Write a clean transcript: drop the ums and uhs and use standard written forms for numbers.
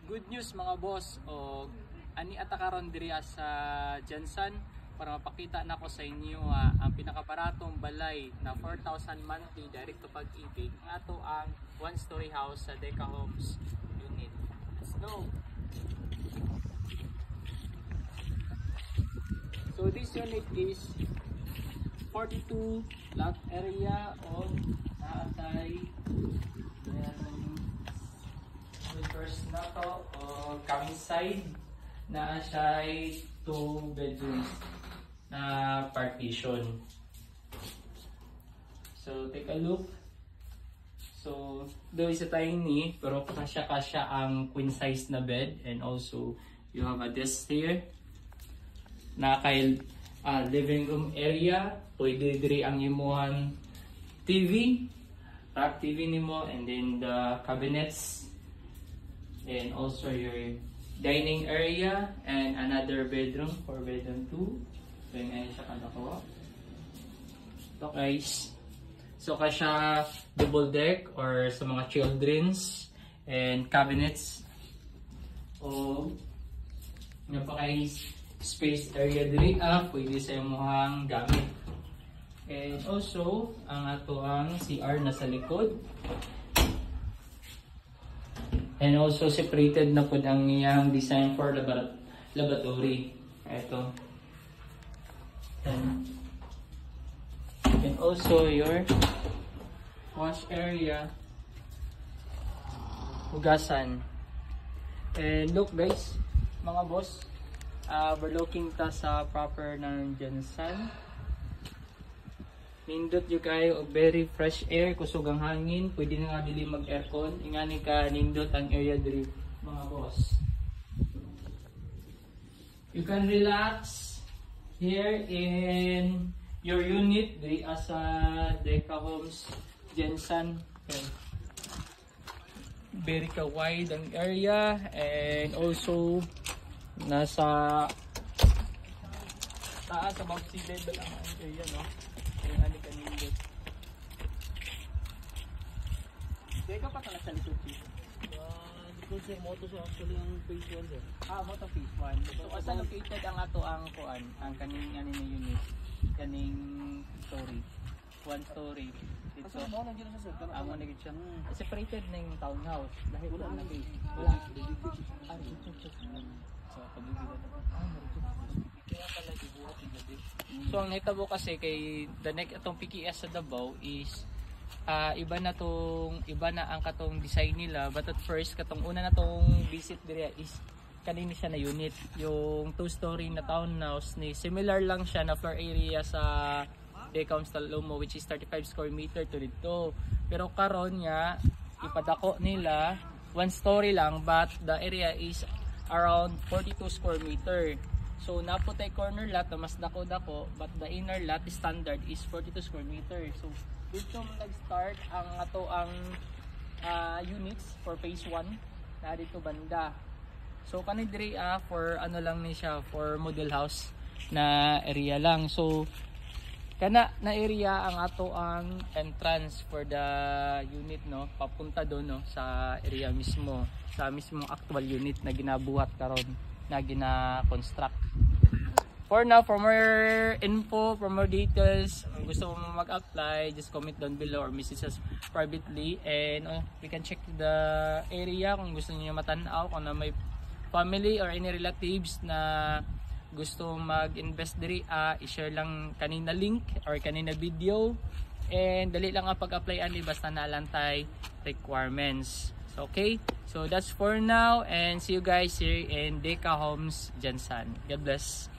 Good news mga boss, o ani ata karon diri sa Jensen para mapakita nako sa inyo ang pinakabaratong balay na 4,000 monthly direct to pag-ibig. Ato ang one-story house sa Deca Homes unit. Let's go. So this unit is 42 lot area on naatay first na to coming side na siya ay 2 bedrooms na partition. So take a look. So though is a tiny pero kasya ang queen size na bed, and also you have a desk here na kay living room area. Pwede diri ang imuhan TV, rack TV nimo, and then the cabinets, and also your dining area and another bedroom for bedroom 2. So yung ayun siya kanako. Ito guys. So kasya double deck or sa mga children's, and cabinets. O nga pa guys, space area diri pwede sa imong gamit. And also ang ato ang CR na sa likod. And also separated na po ang iyang design for laboratory. Ito. And also your wash area. Hugasan. And look guys, mga boss, we're looking ta sa proper ng Jensen. Nindot yung kayo very fresh air, kusog ang hangin, pwede na nga dili mag-aircon, ingani ka nindot ang area diri mga boss. You can relax here in your unit diri as a Deca Homes Jensen. Very ka wide ang area, and also nasa taas above sea level ang area, no? Ani kanindot. Deka pa kala sa likod dito. Likod sa moto sa actually ang phase 1 sir. Moto phase 1. So asa located ang ato ang kuan, ang kaning ani ni unit, kaning story. One story. Dito mo na dito sa sir. Amo na gid siya. Separated na yung townhouse. Dahil wala na phase. Wala. So pagbibigyan kaya pala gibuhat ni gabi. So ang hitabo kasi kay the next atong PKS sa Davao is iba na ang katong design nila, but at first katong una na tong visit diri is kanini siya na unit, yung 2-story na townhouse ni similar lang siya na floor area sa Deca Homes Talomo, which is 35 square meter to dito. Pero karon nga ipadako nila 1 story lang, but the area is around 42 square meter. So naputay corner lot na mas dako-dako, but the inner lot standard is 42 square meter. So dito nag-start ang ato ang units for phase 1 na dito banda. So kani diri for ano lang ni siya, for model house na area lang. So kana na area ang ato ang entrance for the unit, no, papunta do, no, sa area mismo, sa mismong actual unit na ginabuhat karon, na gina-construct. For now, for more info, for more details, kung gusto mo mag-apply, just comment down below or message us privately, and we can check the area kung gusto niyo matanaw, kung na may family or any relatives na gusto mag-invest diri, i-share lang kanina link or kanina video, and dali lang ang pag-apply ani basta naalantay requirements. Okay, so that's for now, and see you guys here in Deca Homes Jensen. God bless.